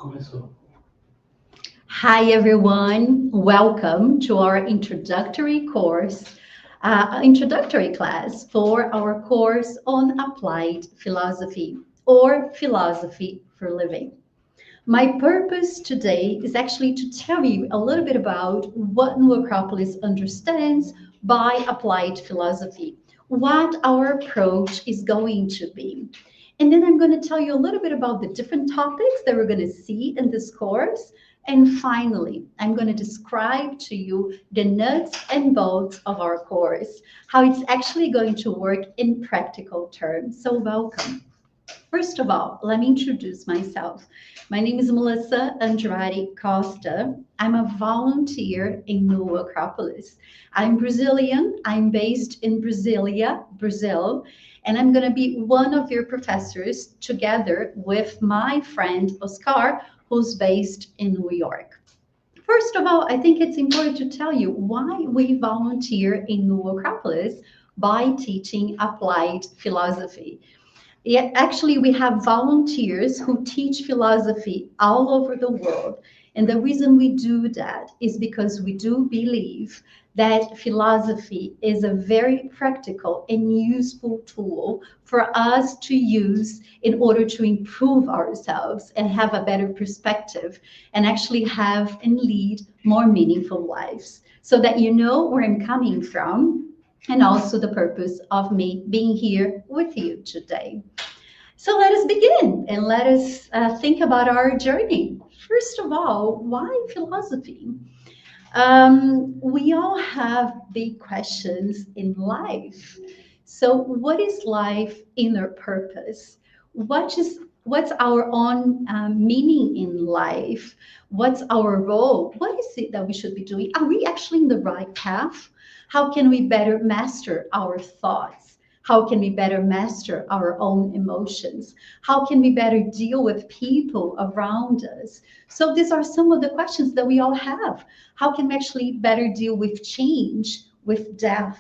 Começou. Hi, everyone. Welcome to our introductory class for our course on applied philosophy or philosophy for living. My purpose today is actually to tell you a little bit about what New Acropolis understands by applied philosophy, what our approach is going to be. And then I'm going to tell you a little bit about the different topics that we're going to see in this course. And finally, I'm going to describe to you the nuts and bolts of our course, how it's actually going to work in practical terms. So welcome. First of all, let me introduce myself. My name is Melissa Andrade Costa. I'm a volunteer in New Acropolis. I'm Brazilian. I'm based in Brasilia, Brazil, and I'm going to be one of your professors together with my friend Oscar, who's based in New York. First of all, I think it's important to tell you why we volunteer in New Acropolis by teaching applied philosophy. Yeah, actually, we have volunteers who teach philosophy all over the world. And the reason we do that is because we do believe that philosophy is a very practical and useful tool for us to use in order to improve ourselves and have a better perspective and actually have and lead more meaningful lives. So that you know where I'm coming from and also the purpose of me being here with you today. So let us begin and let us think about our journey. First of all, why philosophy? We all have big questions in life. So, what is life inner purpose? What's our own meaning in life? What's our role? What is it that we should be doing? Are we actually in the right path? How can we better master our thoughts? How can we better master our own emotions? How can we better deal with people around us? So, these are some of the questions that we all have. How can we actually better deal with change, with death,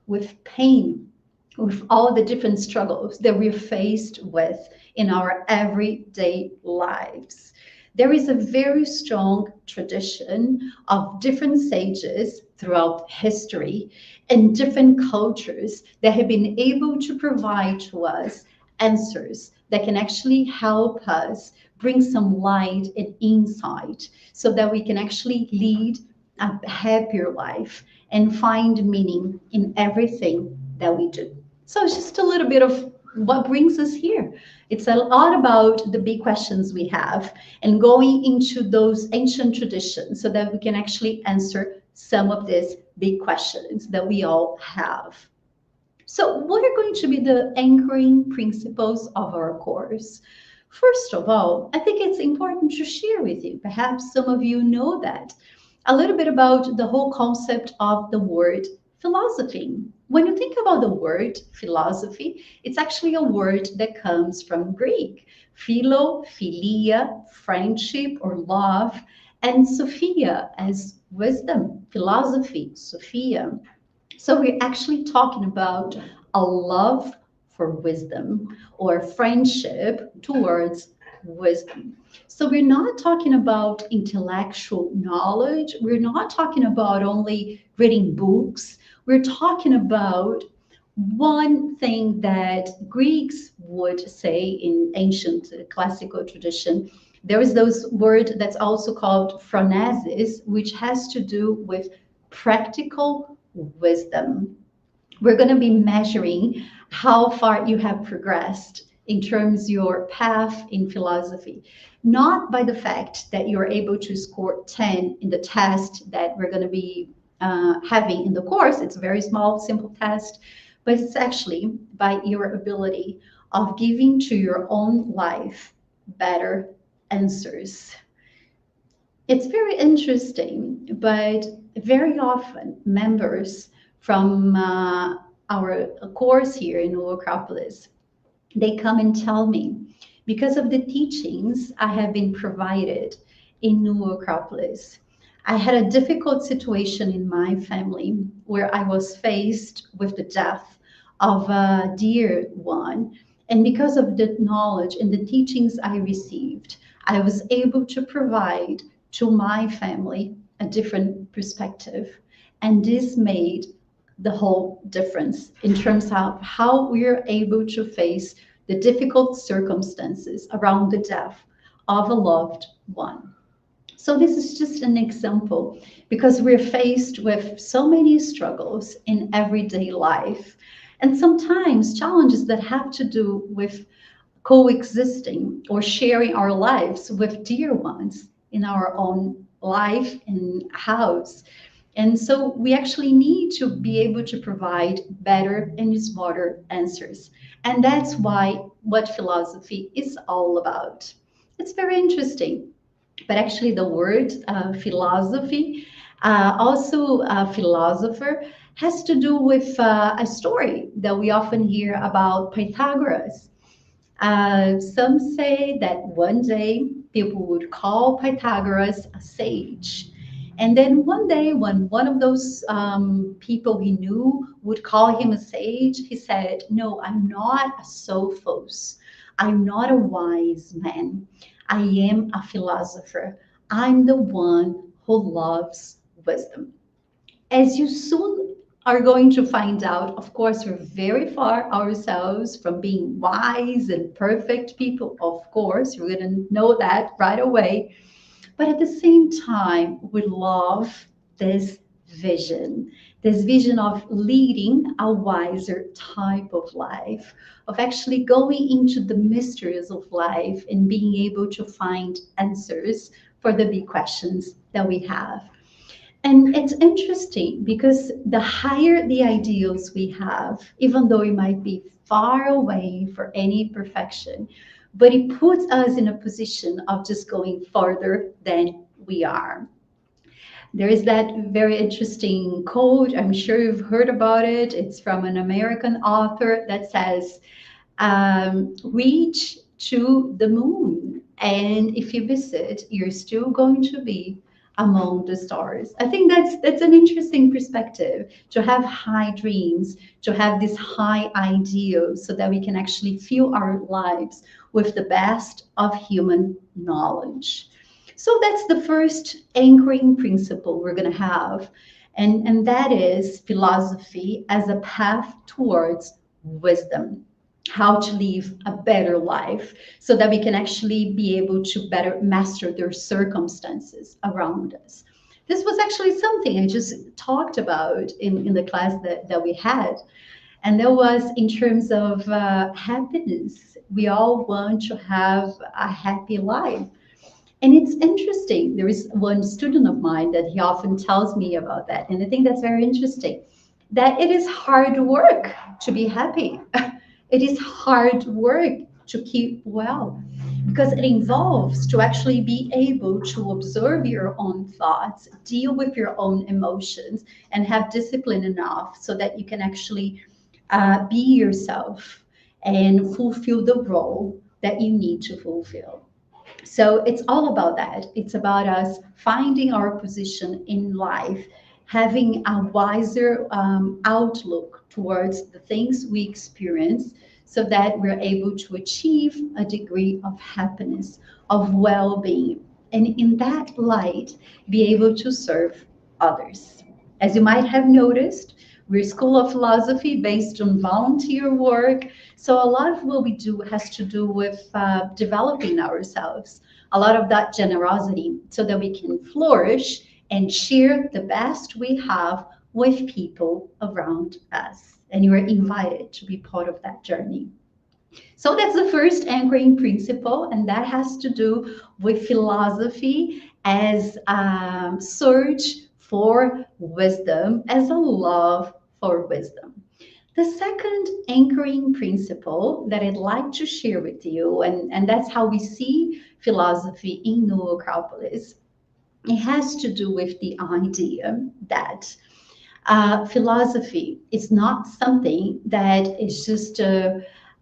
with pain, with all the different struggles that we're faced with in our everyday lives? There is a very strong tradition of different sages throughout history and different cultures that have been able to provide to us answers that can actually help us bring some light and insight so that we can actually lead a happier life and find meaning in everything that we do. So it's just a little bit of what brings us here. It's a lot about the big questions we have and going into those ancient traditions so that we can actually answer some of these big questions that we all have. So, what are going to be the anchoring principles of our course? First of all, I think it's important to share with you, perhaps some of you know that, a little bit about the whole concept of the word philosophy. When you think about the word philosophy, it's actually a word that comes from Greek. Philo, philia, friendship or love, and Sophia as wisdom, philosophy, Sophia. So we're actually talking about a love for wisdom or friendship towards wisdom. So we're not talking about intellectual knowledge. We're not talking about only reading books. We're talking about one thing that Greeks would say in ancient classical tradition. There is those word that's also called phronesis, which has to do with practical wisdom. We're going to be measuring how far you have progressed in terms your path in philosophy, not by the fact that you're able to score 10 in the test that we're going to be having in the course. It's a very small, simple test, but it's actually by your ability of giving to your own life better answers. It's very interesting, but very often members from our course here in New Acropolis, they come and tell me because of the teachings I have been provided in New Acropolis. I had a difficult situation in my family where I was faced with the death of a dear one. And because of the knowledge and the teachings I received, I was able to provide to my family a different perspective. And this made the whole difference in terms of how we are able to face the difficult circumstances around the death of a loved one. So, this is just an example because we're faced with so many struggles in everyday life, and sometimes challenges that have to do with coexisting or sharing our lives with dear ones in our own life and house. And so we actually need to be able to provide better and smarter answers. And that's why what philosophy is all about. It's very interesting. But actually, the word philosophy, also philosopher, has to do with a story that we often hear about Pythagoras. Some say that one day people would call Pythagoras a sage. And then one day, when one of those people he knew would call him a sage, he said, "No, I'm not a sophos. I'm not a wise man. I am a philosopher. I'm the one who loves wisdom." As you soon are going to find out, of course, we're very far ourselves from being wise and perfect people. Of course, you're going to know that right away. But at the same time, we love this this vision of leading a wiser type of life, of actually going into the mysteries of life and being able to find answers for the big questions that we have. And it's interesting because the higher the ideals we have, even though it might be far away for any perfection, but it puts us in a position of just going farther than we are. There is that very interesting quote, I'm sure you've heard about it. It's from an American author that says, reach to the moon. And if you miss it, you're still going to be among the stars. I think that's an interesting perspective to have high dreams, to have these high ideals so that we can actually fill our lives with the best of human knowledge. So that's the first anchoring principle we're going to have. And that is philosophy as a path towards wisdom, how to live a better life so that we can actually be able to better master their circumstances around us. This was actually something I just talked about in the class that we had. And that was in terms of happiness. We all want to have a happy life. And it's interesting. There is one student of mine that he often tells me about that. And I think that's very interesting that it is hard work to be happy. It is hard work to keep well because it involves to actually be able to observe your own thoughts, deal with your own emotions, and have discipline enough so that you can actually be yourself and fulfill the role that you need to fulfill. So it's all about that. It's about us finding our position in life, having a wiser outlook towards the things we experience so that we're able to achieve a degree of happiness, of well being, and in that light, be able to serve others. As you might have noticed, we're a school of philosophy based on volunteer work. So a lot of what we do has to do with developing ourselves, a lot of that generosity so that we can flourish and share the best we have with people around us. And you are invited to be part of that journey. So that's the first anchoring principle, and that has to do with philosophy as a search for wisdom, as a love for wisdom. The second anchoring principle that I'd like to share with you, and that's how we see philosophy in New Acropolis, it has to do with the idea that philosophy is not something that is just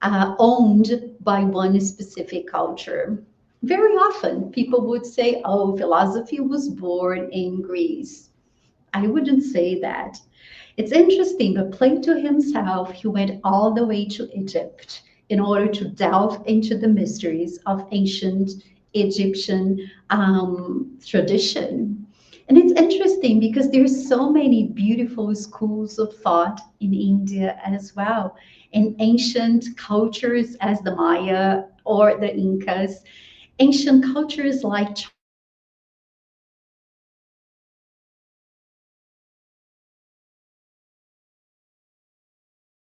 owned by one specific culture. Very often, people would say, oh, philosophy was born in Greece. I wouldn't say that. It's interesting, but Plato himself, he went all the way to Egypt in order to delve into the mysteries of ancient Egyptian tradition. And it's interesting because there's so many beautiful schools of thought in India as well. In ancient cultures as the Maya or the Incas, ancient cultures like China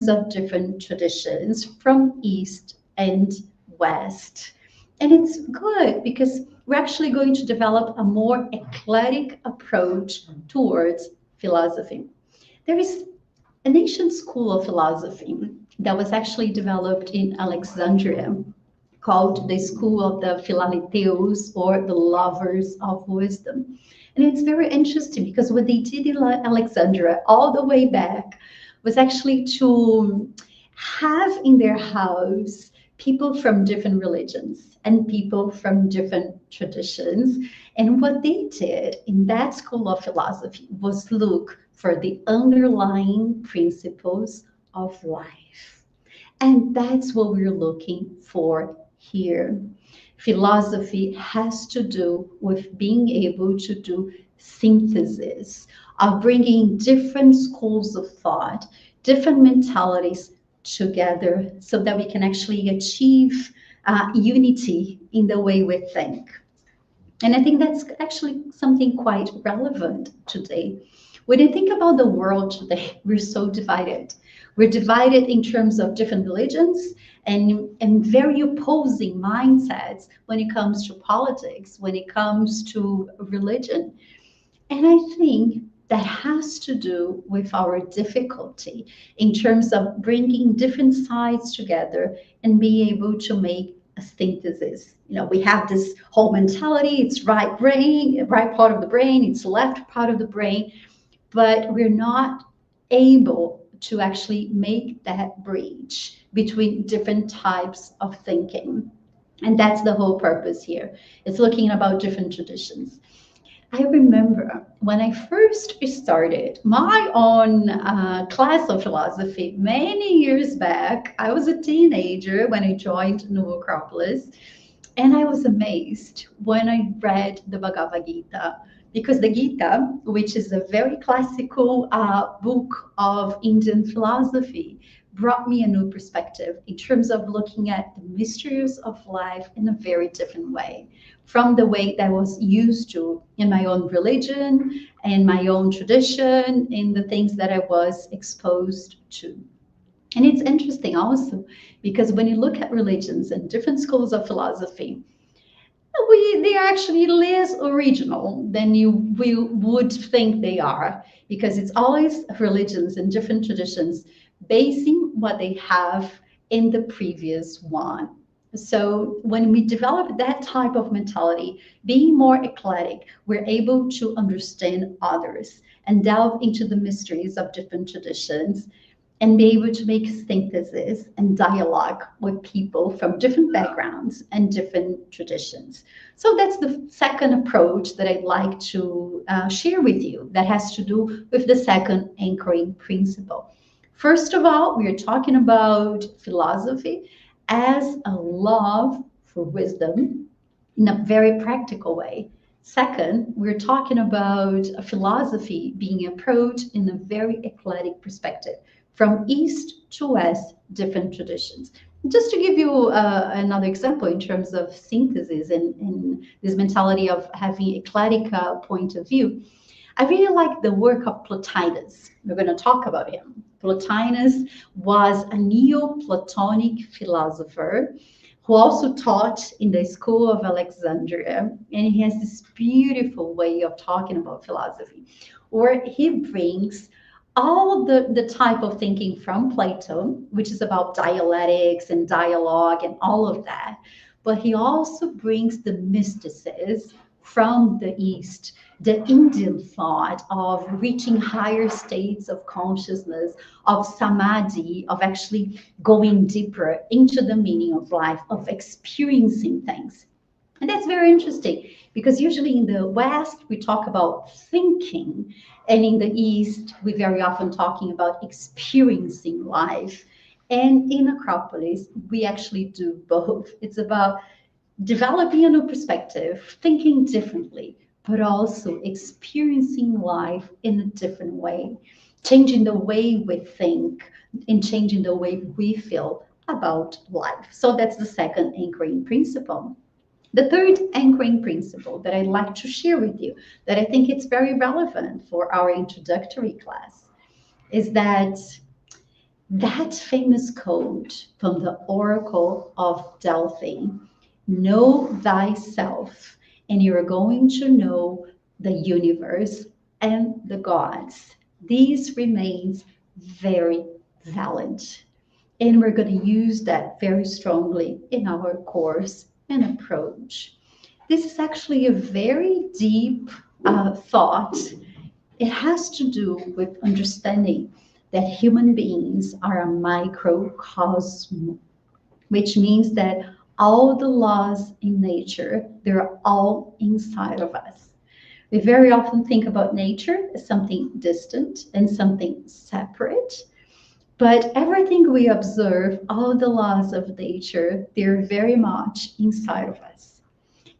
and in terms of different traditions from East and West. And it's good because we're actually going to develop a more eclectic approach towards philosophy. There is an ancient school of philosophy that was actually developed in Alexandria called the School of the Philaletheus or the Lovers of Wisdom. And it's very interesting because what they did in Alexandria all the way back was actually to have in their house people from different religions and people from different traditions. And what they did in that school of philosophy was look for the underlying principles of life. And that's what we're looking for here. Philosophy has to do with being able to do synthesis of bringing different schools of thought, different mentalities together so that we can actually achieve unity in the way we think. And I think that's actually something quite relevant today. When you think about the world today, we're so divided. We're divided in terms of different religions and very opposing mindsets when it comes to politics, when it comes to religion. And I think that has to do with our difficulty in terms of bringing different sides together and being able to make a synthesis. You know, we have this whole mentality, it's right brain, right part of the brain, it's left part of the brain, but we're not able to actually make that bridge between different types of thinking. And that's the whole purpose here. It's looking about different traditions. I remember when I first started my own class of philosophy many years back. I was a teenager when I joined New Acropolis, and I was amazed when I read the Bhagavad Gita, because the Gita, which is a very classical book of Indian philosophy, brought me a new perspective in terms of looking at the mysteries of life in a very different way from the way that I was used to in my own religion and my own tradition, in the things that I was exposed to. And it's interesting also because when you look at religions and different schools of philosophy, they are actually less original than we would think they are, because it's always religions and different traditions basing what they have in the previous one. So when we develop that type of mentality, being more eclectic, we're able to understand others and delve into the mysteries of different traditions and be able to make synthesis and dialogue with people from different backgrounds and different traditions. So that's the second approach that I'd like to share with you that has to do with the second anchoring principle. First of all, we are talking about philosophy as a love for wisdom in a very practical way. Second, we're talking about a philosophy being approached in a very eclectic perspective, from east to west, different traditions. Just to give you another example in terms of synthesis and this mentality of having eclectic point of view, I really like the work of Plotinus. We're going to talk about him. Plotinus was a Neoplatonic philosopher who also taught in the School of Alexandria. And he has this beautiful way of talking about philosophy, where he brings all the type of thinking from Plato, which is about dialectics and dialogue and all of that. But he also brings the mysticism from the East, the Indian thought of reaching higher states of consciousness, of samadhi, of actually going deeper into the meaning of life, of experiencing things. And that's very interesting because usually in the West, we talk about thinking, and in the East, we very often talking about experiencing life. And in Acropolis, we actually do both. It's about developing a new perspective, thinking differently, but also experiencing life in a different way, changing the way we think and changing the way we feel about life. So that's the second anchoring principle. The third anchoring principle that I'd like to share with you, that I think it's very relevant for our introductory class, is that famous quote from the Oracle of Delphi: know thyself, and you're going to know the universe and the gods. This remains very valid. And we're going to use that very strongly in our course and approach. This is actually a very deep thought. It has to do with understanding that human beings are a microcosm, which means that all the laws in nature, they're all inside of us. We very often think about nature as something distant and something separate, but everything we observe, all the laws of nature, they're very much inside of us.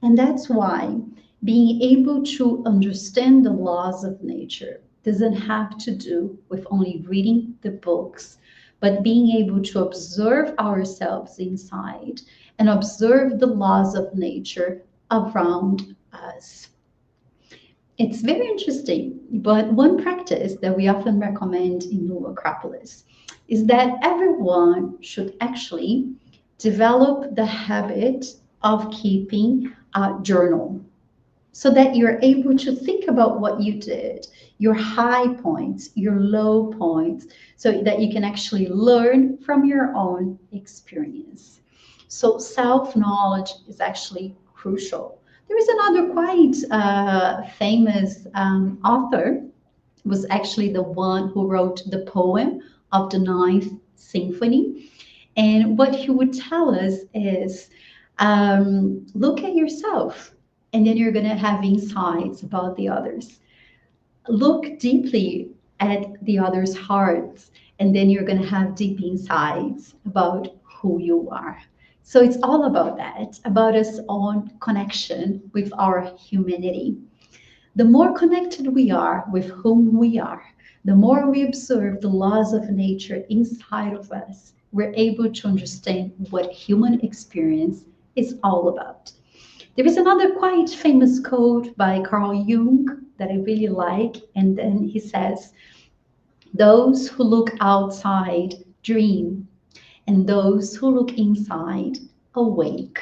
And that's why being able to understand the laws of nature doesn't have to do with only reading the books, but being able to observe ourselves inside and observe the laws of nature around us. It's very interesting, but one practice that we often recommend in New Acropolis is that everyone should actually develop the habit of keeping a journal so that you're able to think about what you did, your high points, your low points, so that you can actually learn from your own experience. So self-knowledge is actually crucial. There is another quite famous author, was actually the one who wrote the poem of the Ninth Symphony. And what he would tell us is look at yourself, and then you're going to have insights about the others. Look deeply at the others' hearts, and then you're going to have deep insights about who you are. So it's all about that, about us on connection with our humanity. The more connected we are with whom we are, the more we observe the laws of nature inside of us, we're able to understand what human experience is all about. There is another quite famous quote by Carl Jung that I really like, and then he says, those who look outside dream, and those who look inside awake.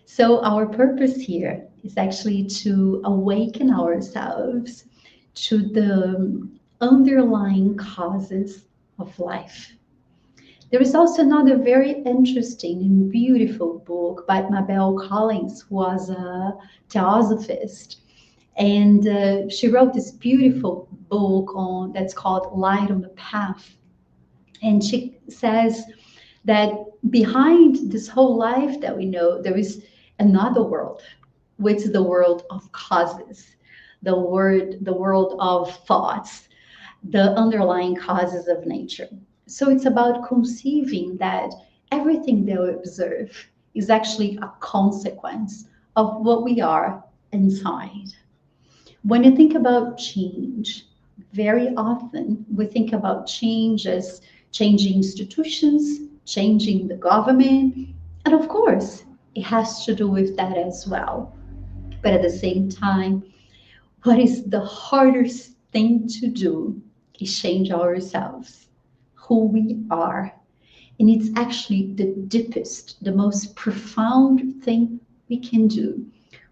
So, our purpose here is actually to awaken ourselves to the underlying causes of life. There is also another very interesting and beautiful book by Mabel Collins, who was a theosophist. And she wrote this beautiful book on that's called Light on the Path. And she says that behind this whole life that we know, there is another world, which is the world of causes, the world of thoughts, the underlying causes of nature. So it's about conceiving that everything that we observe is actually a consequence of what we are inside. When you think about change, very often we think about change as changing institutions, changing the government, and of course, it has to do with that as well. But at the same time, what is the hardest thing to do is change ourselves, who we are. And it's actually the deepest, the most profound thing we can do,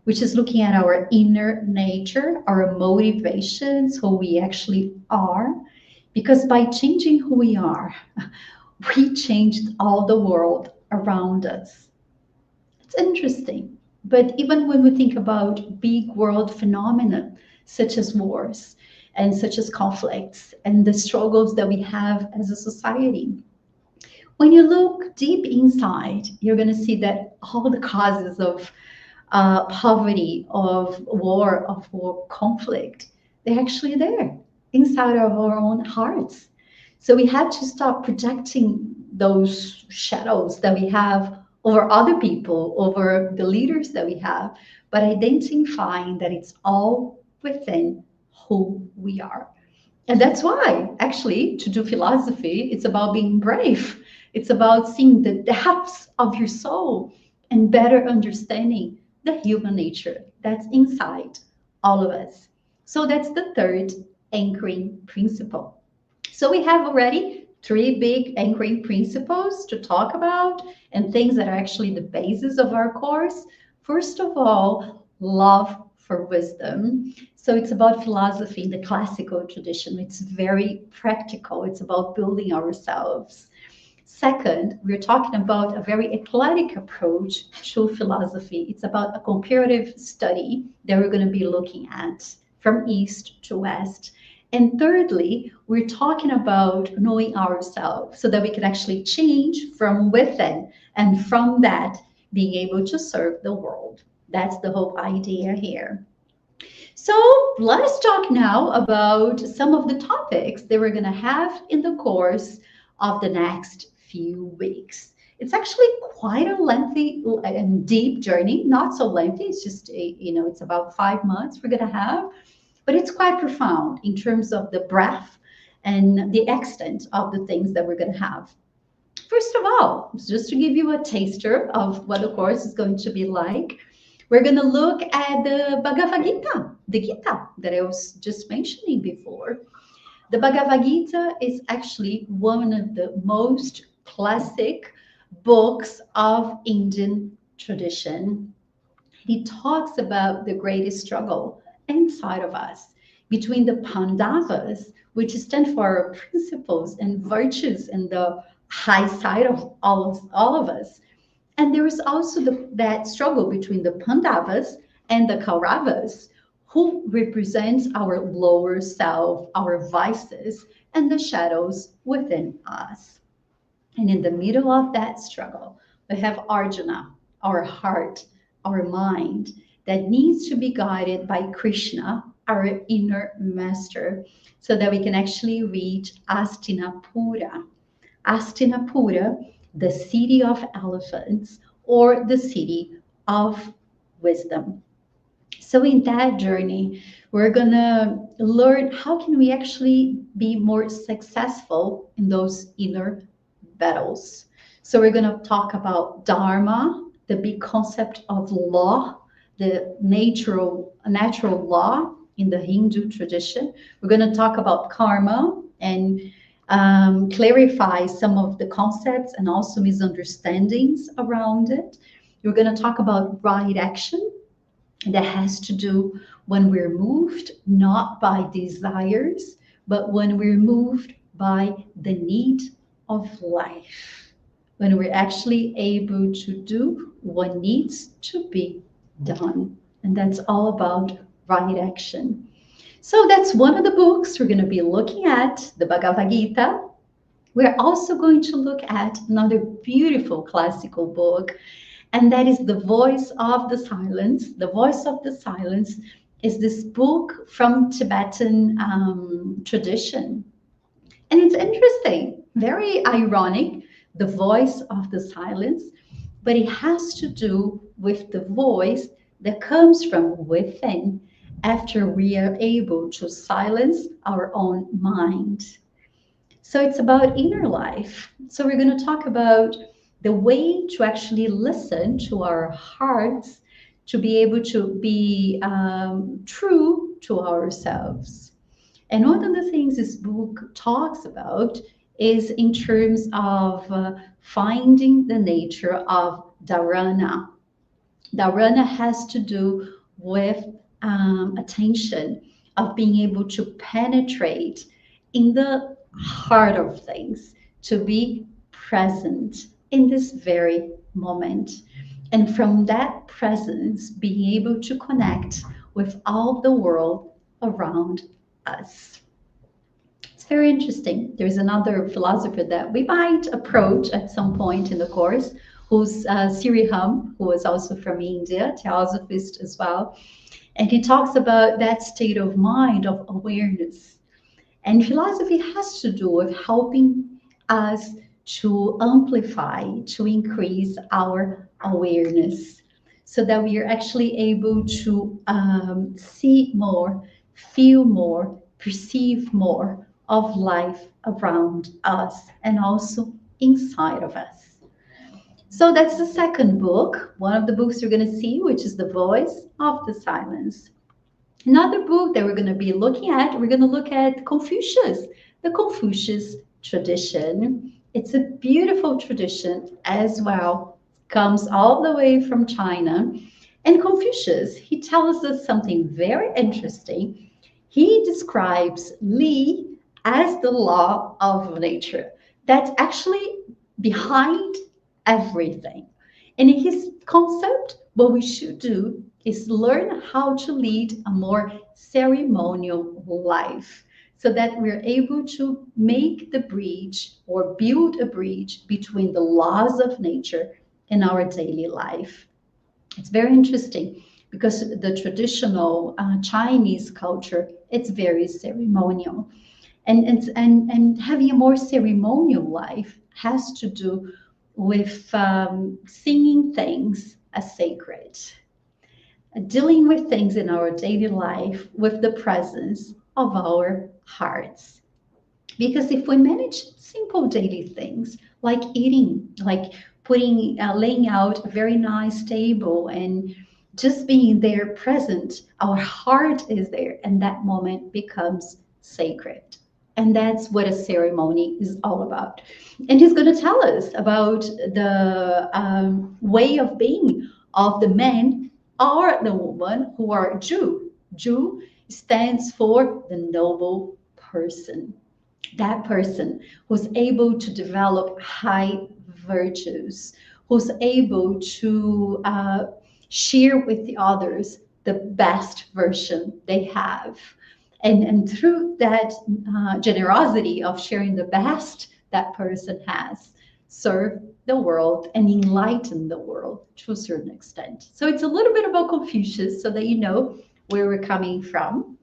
which is looking at our inner nature, our motivations, who we actually are. Because by changing who we are, we changed all the world around us. It's interesting. But even when we think about big world phenomena, such as wars and such as conflicts and the struggles that we have as a society, when you look deep inside, you're going to see that all the causes of poverty, of war, conflict, they're actually there inside of our own hearts. So we have to stop projecting those shadows that we have over other people, over the leaders that we have, but identifying that it's all within who we are. And that's why, actually, to do philosophy, it's about being brave. It's about seeing the depths of your soul and better understanding the human nature that's inside all of us. So that's the third anchoring principle. So we have already three big anchoring principles to talk about and things that are actually the basis of our course. First of all, love for wisdom. So it's about philosophy in the classical tradition. It's very practical. It's about building ourselves. Second, we're talking about a very eclectic approach to philosophy. It's about a comparative study that we're going to be looking at from east to west. And thirdly, we're talking about knowing ourselves so that we can actually change from within and from that being able to serve the world. That's the whole idea here. So let's talk now about some of the topics that we're going to have in the course of the next few weeks. It's actually quite a lengthy and deep journey, not so lengthy. It's just, it's about 5 months we're going to have, but it's quite profound in terms of the breadth and the extent of the things that we're going to have. First of all, just to give you a taster of what the course is going to be like, we're going to look at the Bhagavad Gita, the Gita that I was just mentioning before. The Bhagavad Gita is actually one of the most classic books of Indian tradition. He talks about the greatest struggle inside of us between the Pandavas, which stand for our principles and virtues and the high side of all of us. And there is also that struggle between the Pandavas and the Kauravas, who represents our lower self, our vices, and the shadows within us. And in the middle of that struggle, we have Arjuna, our heart, our mind, that needs to be guided by Krishna, our inner master, so that we can actually reach Astinapura. Astinapura, the city of elephants, or the city of wisdom. So in that journey, we're gonna learn how can we actually be more successful in those inner battles. So we're gonna talk about Dharma, the big concept of law, the natural law in the Hindu tradition. We're gonna talk about karma and clarify some of the concepts and also misunderstandings around it. We're going to talk about right action that has to do when we're moved not by desires, but when we're moved by the need of life, when we're actually able to do what needs to be done. And that's all about right action. So that's one of the books we're going to be looking at, the Bhagavad Gita. We're also going to look at another beautiful classical book, and that is The Voice of the Silence. The Voice of the Silence is this book from Tibetan tradition. And it's interesting, very ironic, the voice of the silence, but it has to do with the voice that comes from within after we are able to silence our own mind. So it's about inner life. So we're going to talk about the way to actually listen to our hearts to be able to be true to ourselves. And one of the things this book talks about is in terms of finding the nature of dharana. Dharana has to do with attention, of being able to penetrate in the heart of things, to be present in this very moment. And from that presence, being able to connect with all the world around us. It's very interesting. There's another philosopher that we might approach at some point in the course, who's Siriham, who is also from India, theosophist as well. And he talks about that state of mind of awareness. And philosophy has to do with helping us to amplify, to increase our awareness so that we are actually able to see more, feel more, perceive more of life around us and also inside of us. So that's the second book, one of the books you're going to see, which is The Voice of the Silence. Another book that we're going to be looking at, we're going to look at Confucius, the Confucius tradition. It's a beautiful tradition as well, comes all the way from China. And Confucius, he tells us something very interesting. He describes Li as the law of nature. That's actually behind everything. And in his concept, what we should do is learn how to lead a more ceremonial life so that we're able to make the bridge or build a bridge between the laws of nature and our daily life. It's very interesting because the traditional Chinese culture, it's very ceremonial. And having a more ceremonial life has to do with seeing things as sacred, dealing with things in our daily life with the presence of our hearts. Because if we manage simple daily things like eating, like laying out a very nice table and just being there present, our heart is there, and that moment becomes sacred. And that's what a ceremony is all about. And he's going to tell us about the way of being of the man or the woman who are Jew. Jew stands for the noble person, that person who's able to develop high virtues, who's able to share with the others the best version they have. And through that generosity of sharing the best that person has, serve the world and enlighten the world to a certain extent. So it's a little bit about Confucius so that you know where we're coming from.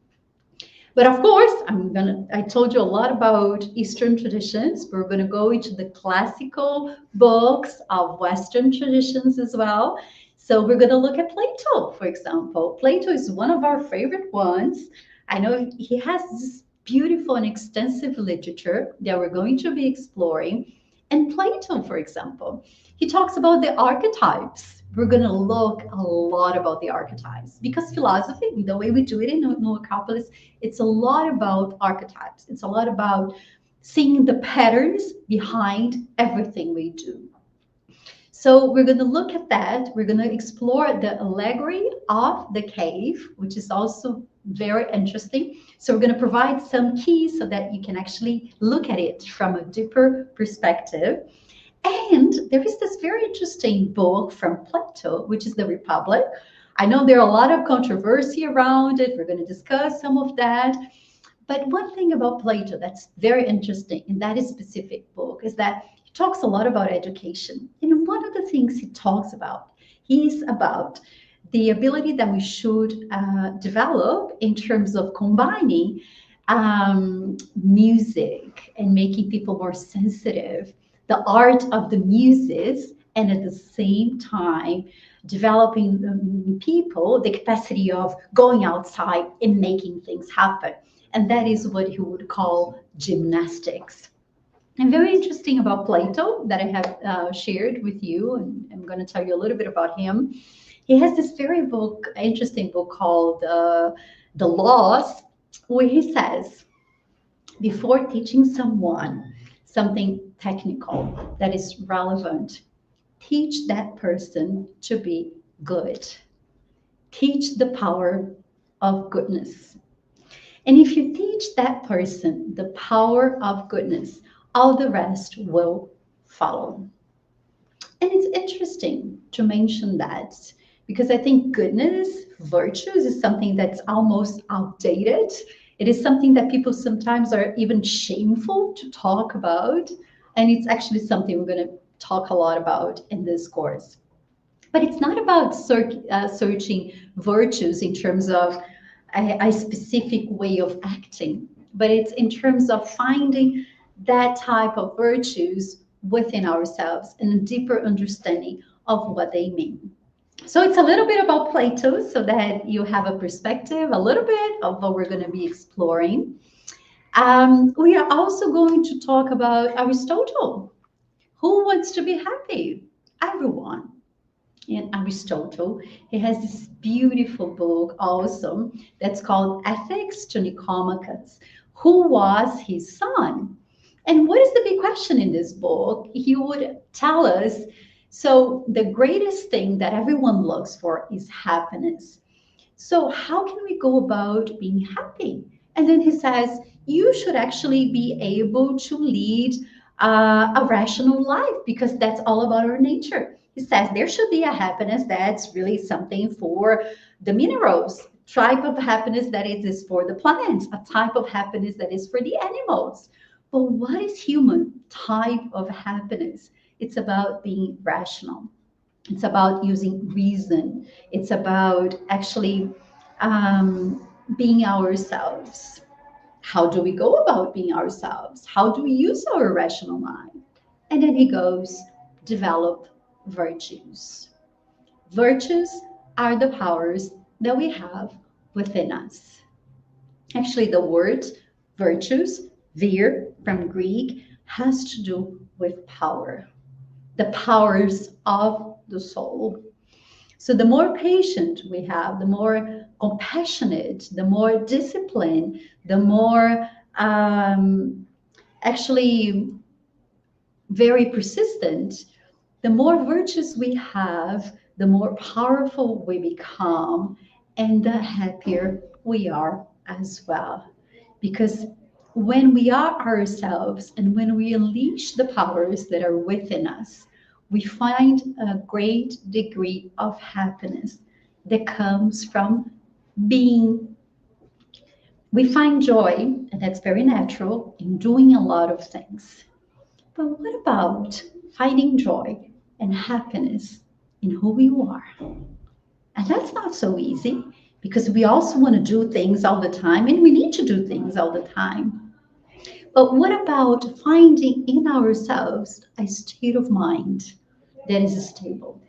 But of course, I told you a lot about Eastern traditions. We're gonna go into the classical books of Western traditions as well. So we're gonna look at Plato, for example. Plato is one of our favorite ones. I know he has this beautiful and extensive literature that we're going to be exploring. And Plato, for example, he talks about the archetypes. We're going to look a lot about the archetypes because philosophy, the way we do it in Acropolis, it's a lot about archetypes. It's a lot about seeing the patterns behind everything we do. So we're going to look at that. We're going to explore the allegory of the cave, which is also very interesting. So we're going to provide some keys so that you can actually look at it from a deeper perspective. And there is this very interesting book from Plato, which is the Republic. I know there are a lot of controversy around it. We're going to discuss some of that. But one thing about Plato that's very interesting in that specific book is that he talks a lot about education. And one of the things he talks about is about the ability that we should develop in terms of combining music and making people more sensitive, the art of the muses, and at the same time developing people the capacity of going outside and making things happen. And that is what he would call gymnastics. And very interesting about Plato that I have shared with you, and I'm going to tell you a little bit about him. He has this very interesting book called The Laws, where he says, before teaching someone something technical that is relevant, teach that person to be good. Teach the power of goodness. And if you teach that person the power of goodness, all the rest will follow. And it's interesting to mention that because I think goodness, virtues is something that's almost outdated. It is something that people sometimes are even shameful to talk about. And it's actually something we're going to talk a lot about in this course. But it's not about searching virtues in terms of a specific way of acting, but it's in terms of finding that type of virtues within ourselves and a deeper understanding of what they mean. So it's a little bit about Plato so that you have a perspective, a little bit of what we're going to be exploring. We are also going to talk about Aristotle. Who wants to be happy? Everyone. And Aristotle, he has this beautiful book also that's called Ethics to Nicomachus. Who was his son? And what is the big question in this book? He would tell us, so the greatest thing that everyone looks for is happiness. So, how can we go about being happy? And then he says, you should actually be able to lead a rational life because that's all about our nature. He says there should be a happiness that's really something for the minerals, type of happiness that it is for the plants, a type of happiness that is for the animals. But what is human type of happiness? It's about being rational. It's about using reason. It's about actually being ourselves. How do we go about being ourselves? How do we use our rational mind? And then he goes, develop virtues. Virtues are the powers that we have within us. Actually, the word virtues, vir from Greek, has to do with power, the powers of the soul. So the more patient we have, the more compassionate, the more disciplined, the more actually very persistent, the more virtues we have, the more powerful we become, and the happier we are as well. Because when we are ourselves and when we unleash the powers that are within us, we find a great degree of happiness that comes from being. We find joy, and that's very natural, in doing a lot of things. But what about finding joy and happiness in who you are? And that's not so easy because we also want to do things all the time and we need to do things all the time. But what about finding in ourselves a state of mind that is stable,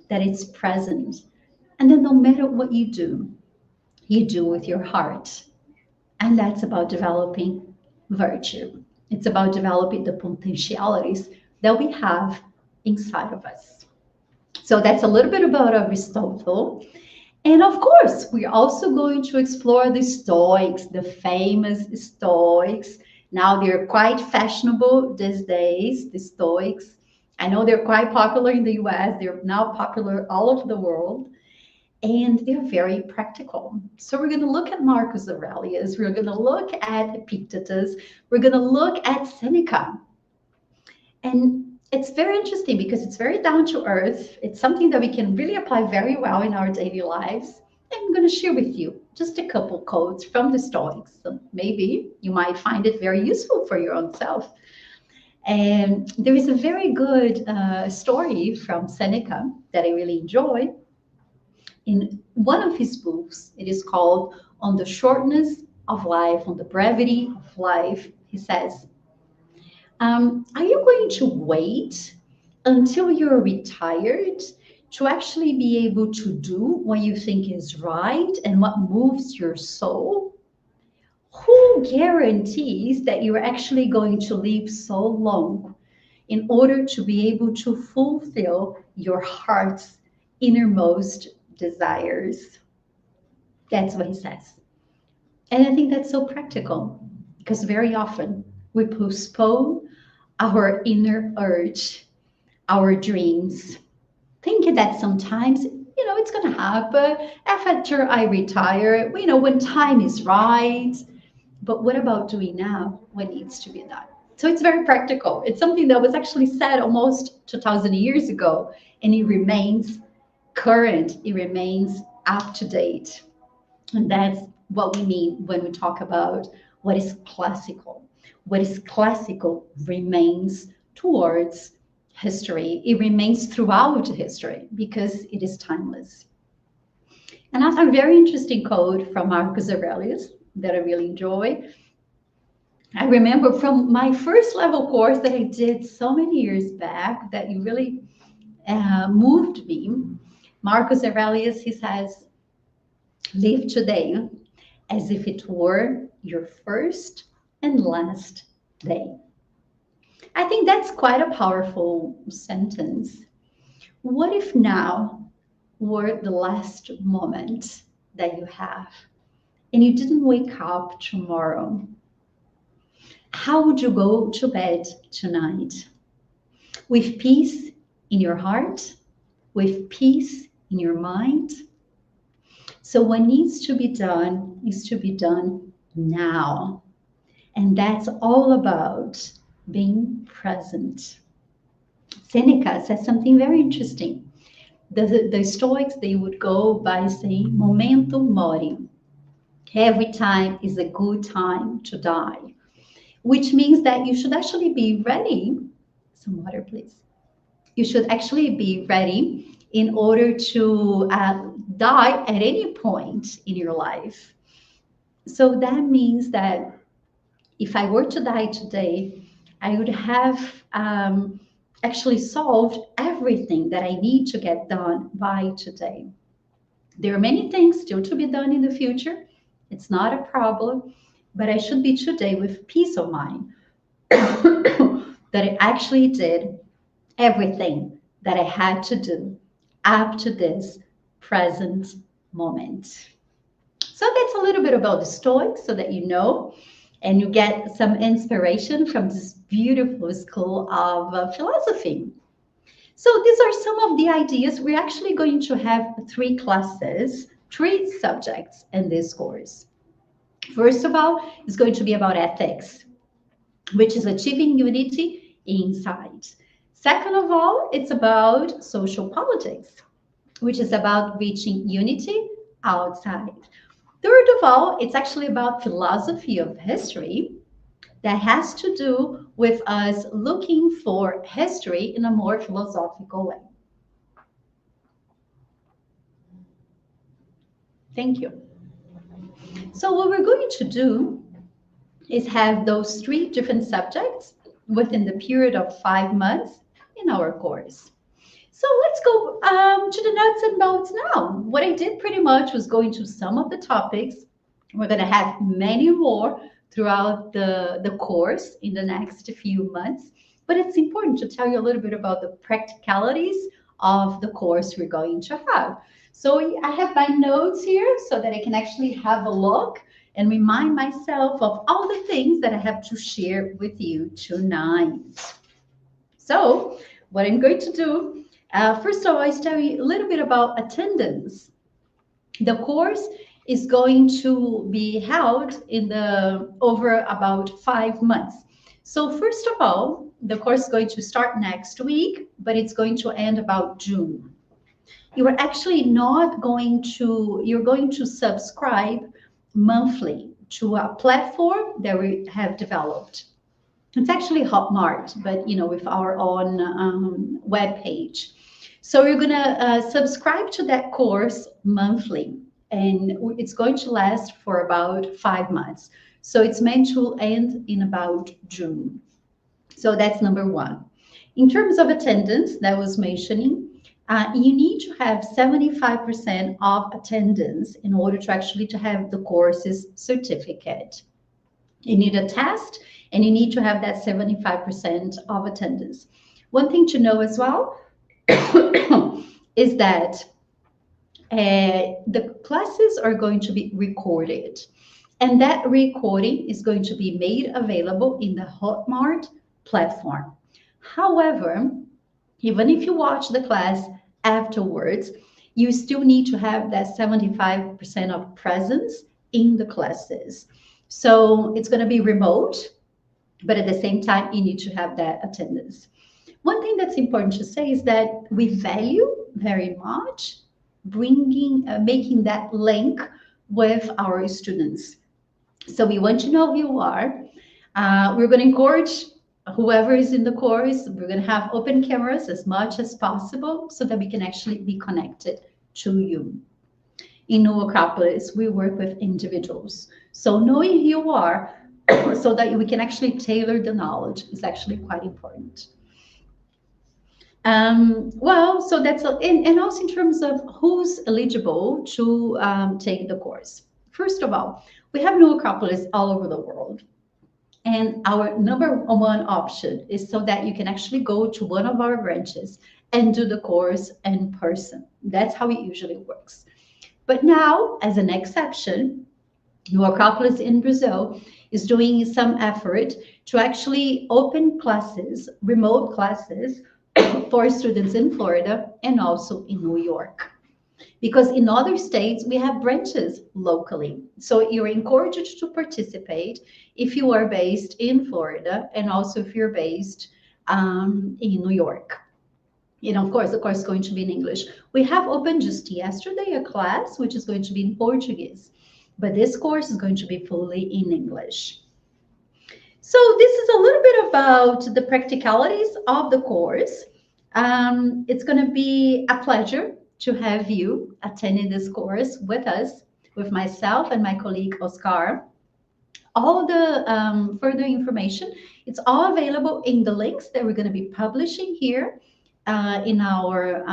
that is present, and then no matter what you do with your heart. And that's about developing virtue. It's about developing the potentialities that we have inside of us. So that's a little bit about Aristotle. And of course, we're also going to explore the Stoics, the famous Stoics. Now they're quite fashionable these days, the Stoics. I know they're quite popular in the US, they're now popular all over the world, and they're very practical. So we're going to look at Marcus Aurelius, we're going to look at Epictetus, we're going to look at Seneca. And it's very interesting because it's very down to earth. It's something that we can really apply very well in our daily lives. And I'm going to share with you just a couple quotes from the Stoics. So maybe you might find it very useful for your own self. And there is a very good story from Seneca that I really enjoy. In one of his books, it is called On the Shortness of Life, on the Brevity of Life. He says, are you going to wait until you're retired to actually be able to do what you think is right and what moves your soul? Who guarantees that you're actually going to live so long in order to be able to fulfill your heart's innermost desires? That's what he says. And I think that's so practical because very often we postpone our inner urge, our dreams, thinking that sometimes, it's going to happen after I retire, when time is right. But what about doing now what needs to be done? So it's very practical. It's something that was actually said almost 2,000 years ago, and it remains current, it remains up to date. And that's what we mean when we talk about what is classical. What is classical remains towards history. It remains throughout history because it is timeless. Another very interesting quote from Marcus Aurelius that I really enjoy. I remember from my first level course that I did so many years back that it really moved me. Marcus Aurelius, he says, live today as if it were your first and last day. I think that's quite a powerful sentence. What if now were the last moment that you have and you didn't wake up tomorrow? How would you go to bed tonight? With peace in your heart, with peace in your mind. So, what needs to be done is to be done now. And that's all about being present. Seneca says something very interesting. The Stoics, they would go by saying, Momentum mori. Every time is a good time to die, which means that you should actually be ready. Some water, please. You should actually be ready in order to die at any point in your life. So that means that if I were to die today, I would have actually solved everything that I need to get done by today. There are many things still to be done in the future. It's not a problem, but I should be today with peace of mind that I actually did everything that I had to do up to this present moment. So that's a little bit about the Stoics so that you know and you get some inspiration from this beautiful school of philosophy. So these are some of the ideas. We're actually going to have three classes, three subjects in this course. First of all, it's going to be about ethics, which is achieving unity inside. Second of all, it's about social politics, which is about reaching unity outside. Third of all, it's actually about philosophy of history that has to do with us looking for history in a more philosophical way. Thank you. So what we're going to do is have those three different subjects within the period of 5 months in our course. So let's go to the nuts and bolts now. What I did pretty much was go into some of the topics. We're going to have many more throughout the course in the next few months. But it's important to tell you a little bit about the practicalities of the course we're going to have. So I have my notes here so that I can actually have a look and remind myself of all the things that I have to share with you tonight. So what I'm going to do, first of all, is tell you a little bit about attendance. The course is going to be held in the over about 5 months. So first of all, the course is going to start next week, but it's going to end about June. You are actually not going to, you're going to subscribe monthly to a platform that we have developed. It's actually Hotmart, but with our own web page. So you're gonna subscribe to that course monthly, and it's going to last for about 5 months. So it's meant to end in about June. So that's number one. In terms of attendance, that was mentioning, you need to have 75% of attendance in order to actually to have the course's certificate. You need a test and you need to have that 75% of attendance. One thing to know as well is that the classes are going to be recorded, and that recording is going to be made available in the Hotmart platform. However, even if you watch the class afterwards, you still need to have that 75% of presence in the classes. So it's going to be remote, but at the same time, you need to have that attendance. One thing that's important to say is that we value very much making that link with our students. So we want to know who you are. We're going to encourage whoever is in the course. We're going to have open cameras as much as possible so that we can actually be connected to you. In New Acropolis, we work with individuals. So knowing who you are so that we can actually tailor the knowledge is actually quite important. Well, so that's and also in terms of who's eligible to take the course. First of all, we have new Acropolis all over the world. And our number one option is so that you can actually go to one of our branches and do the course in person. That's how it usually works. But now, as an exception, New Acropolis in Brazil is doing some effort to actually open classes, remote classes, for students in Florida and also in New York. Because in other states, we have branches locally. So you're encouraged to participate if you are based in Florida and also if you're based in New York. And of course, the course is going to be in English. We have opened just yesterday a class, which is going to be in Portuguese. But this course is going to be fully in English. So this is a little bit about the practicalities of the course. It's going to be a pleasure to have you attending this course with us, with myself and my colleague Oscar. All the further information, it's all available in the links that we're going to be publishing here in our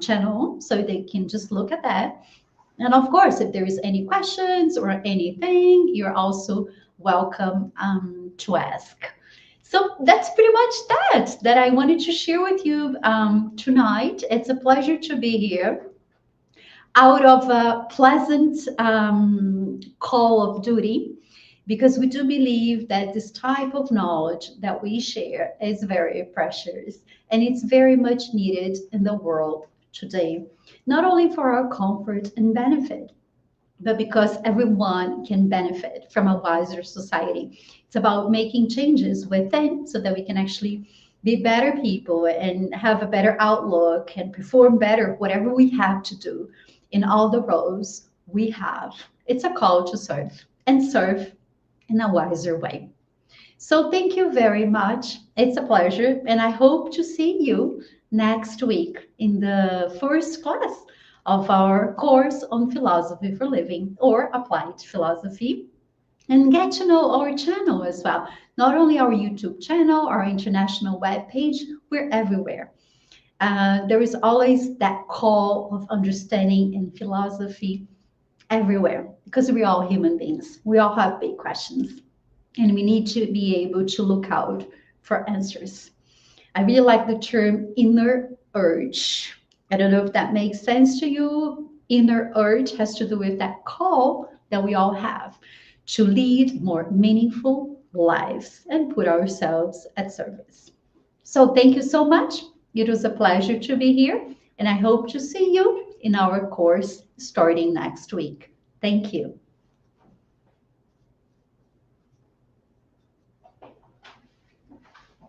channel, so they can just look at that. And of course, if there is any questions or anything, you're also welcome to ask. So that's pretty much that I wanted to share with you tonight. It's a pleasure to be here out of a pleasant call of duty, because we do believe that this type of knowledge that we share is very precious and it's very much needed in the world today, not only for our comfort and benefit, but because everyone can benefit from a wiser society. It's about making changes within so that we can actually be better people and have a better outlook and perform better whatever we have to do in all the roles we have. It's a call to serve and serve in a wiser way. So thank you very much. It's a pleasure, and I hope to see you next week in the first class of our course on philosophy for living or applied philosophy, and get to know our channel as well. Not only our YouTube channel, our international web page, we're everywhere. There is always that call of understanding and philosophy everywhere, because we're all human beings. We all have big questions and we need to be able to look out for answers. I really like the term inner urge. I don't know if that makes sense to you. Inner urge has to do with that call that we all have to lead more meaningful lives and put ourselves at service. So thank you so much. It was a pleasure to be here, and I hope to see you in our course starting next week. Thank you.